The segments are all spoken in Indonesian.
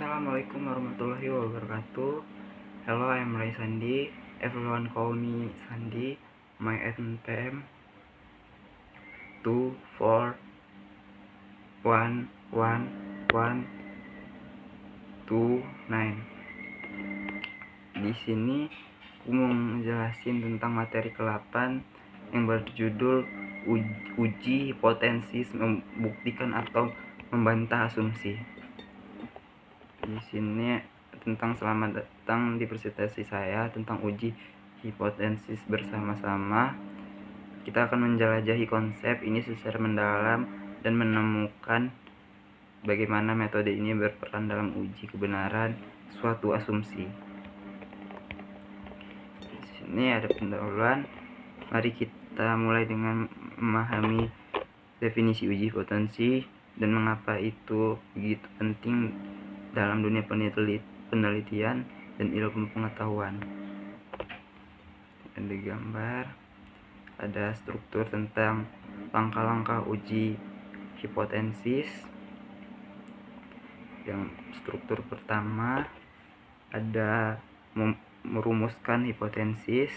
Assalamualaikum warahmatullahi wabarakatuh. Hello, I'm Ray Sandi. Everyone call me Sandi. My NPM 2411129. Di sini aku mau ngejelasin tentang materi ke-8 yang berjudul uji hipotesis membuktikan atau membantah asumsi. Di sini tentang selamat datang di presentasi saya tentang uji hipotesis bersama-sama. Kita akan menjelajahi konsep ini secara mendalam dan menemukan bagaimana metode ini berperan dalam uji kebenaran suatu asumsi. Di sini ada pendahuluan. Mari kita mulai dengan memahami definisi uji hipotesis dan mengapa itu begitu penting dalam dunia penelitian dan ilmu pengetahuan. Ada gambar, ada struktur tentang langkah-langkah uji hipotesis. Yang struktur pertama ada merumuskan hipotesis.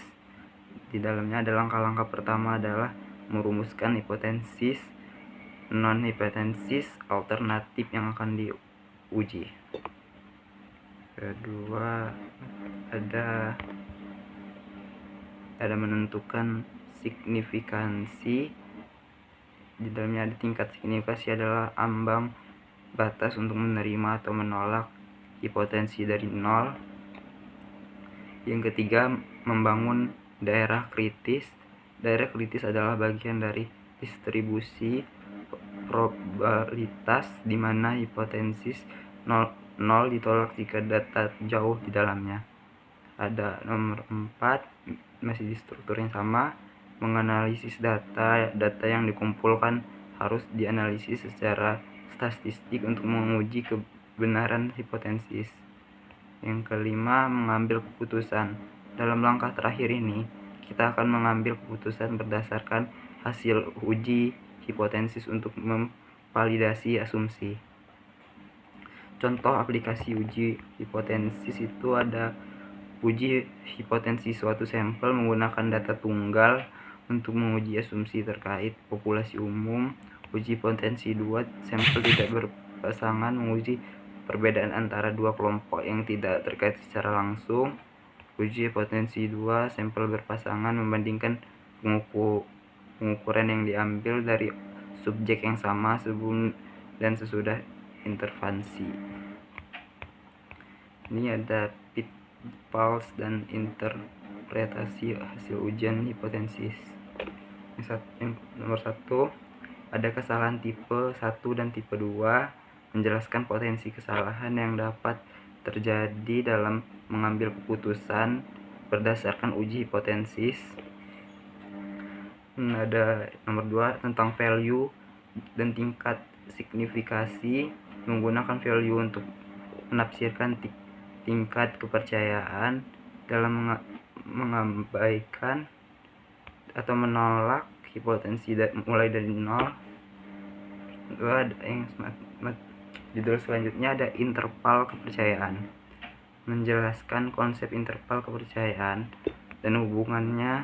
Di dalamnya ada langkah-langkah pertama adalah merumuskan hipotesis, non hipotesis alternatif yang akan diuji. Kedua ada menentukan signifikansi. Di dalamnya ada tingkat signifikansi adalah ambang batas untuk menerima atau menolak hipotesis dari 0. Yang ketiga, membangun daerah kritis. Daerah kritis adalah bagian dari distribusi probabilitas di mana hipotesis 0 ditolak jika data jauh di dalamnya. Ada nomor 4, masih di struktur yang sama, menganalisis data yang dikumpulkan harus dianalisis secara statistik untuk menguji kebenaran hipotesis. Yang kelima, mengambil keputusan. Dalam langkah terakhir ini, kita akan mengambil keputusan berdasarkan hasil uji hipotesis untuk memvalidasi asumsi. Contoh aplikasi uji hipotesis itu ada uji hipotesis suatu sampel menggunakan data tunggal untuk menguji asumsi terkait populasi umum. Uji hipotesis 2, sampel tidak berpasangan menguji perbedaan antara dua kelompok yang tidak terkait secara langsung. Uji hipotesis 2, sampel berpasangan membandingkan pengukuran yang diambil dari subjek yang sama sebelum dan sesudah intervensi. Ini ada pitfalls dan interpretasi hasil ujian hipotesis. Yang nomor 1, ada kesalahan tipe 1 dan tipe 2. Menjelaskan potensi kesalahan yang dapat terjadi dalam mengambil keputusan berdasarkan uji hipotesis. Ada nomor 2, tentang value dan tingkat signifikasi. Menggunakan value untuk menafsirkan tingkat kepercayaan dalam mengabaikan atau menolak hipotesis mulai dari 0. Judul selanjutnya ada interval kepercayaan. Menjelaskan konsep interval kepercayaan dan hubungannya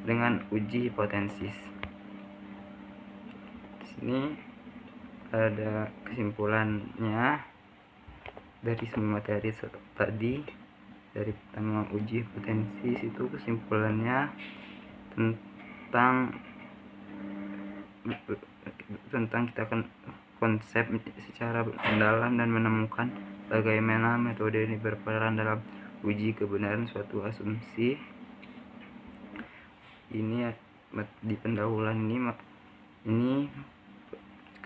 dengan uji hipotesis. Di sini ada kesimpulannya dari semua materi tadi. Dari pertama uji hipotesis itu kesimpulannya tentang kita akan konsep secara mendalam dan menemukan bagaimana metode ini berperan dalam uji kebenaran suatu asumsi. Ini di pendahuluan ini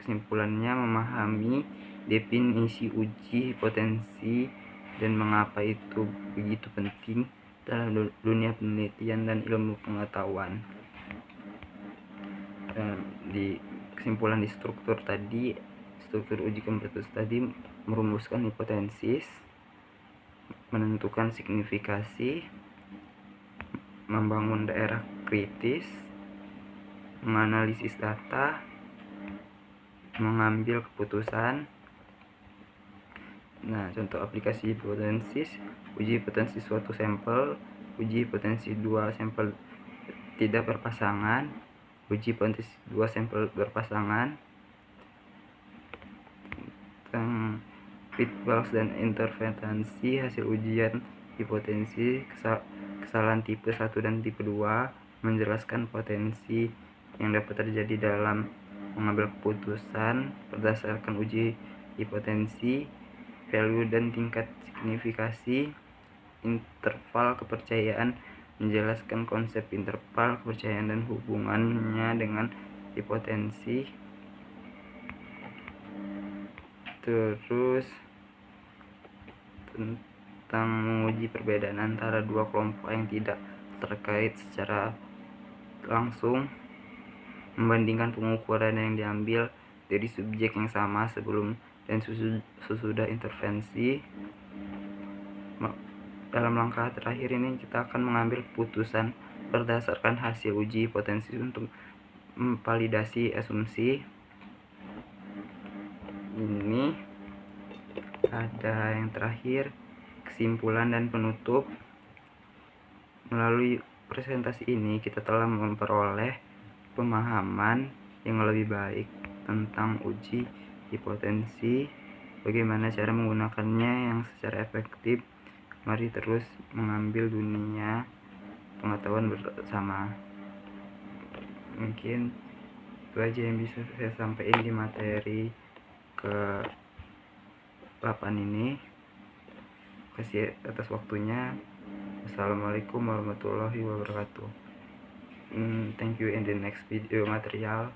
kesimpulannya memahami definisi uji hipotesis dan mengapa itu begitu penting dalam dunia penelitian dan ilmu pengetahuan. Di kesimpulan di struktur uji hipotesis tadi, merumuskan hipotesis, menentukan signifikasi, membangun daerah kritis, menganalisis data, mengambil keputusan, Nah, contoh aplikasi hipotesis: uji potensi suatu sampel, uji potensi dua sampel tidak berpasangan, uji potensi dua sampel berpasangan, tentang pitfalls dan intervensi hasil ujian hipotensi, kesalahan tipe 1 dan tipe 2, menjelaskan potensi yang dapat terjadi dalam mengambil keputusan berdasarkan uji hipotensi, value dan tingkat signifikasi, interval kepercayaan, menjelaskan konsep interval kepercayaan dan hubungannya dengan hipotensi. Terus tentang menguji perbedaan antara dua kelompok yang tidak terkait secara langsung, membandingkan pengukuran yang diambil dari subjek yang sama sebelum dan sesudah intervensi. Dalam langkah terakhir ini kita akan mengambil keputusan berdasarkan hasil uji hipotesis untuk memvalidasi asumsi. Ini ada yang terakhir, kesimpulan dan penutup. Melalui presentasi ini kita telah memperoleh pemahaman yang lebih baik tentang uji hipotensi, bagaimana cara menggunakannya yang secara efektif. Mari terus mengambil dunia pengetahuan bersama. Mungkin itu aja yang bisa saya sampaikan di materi ke 8 ini. Terima kasih atas waktunya. Assalamualaikum warahmatullahi wabarakatuh. Thank you in the next video material.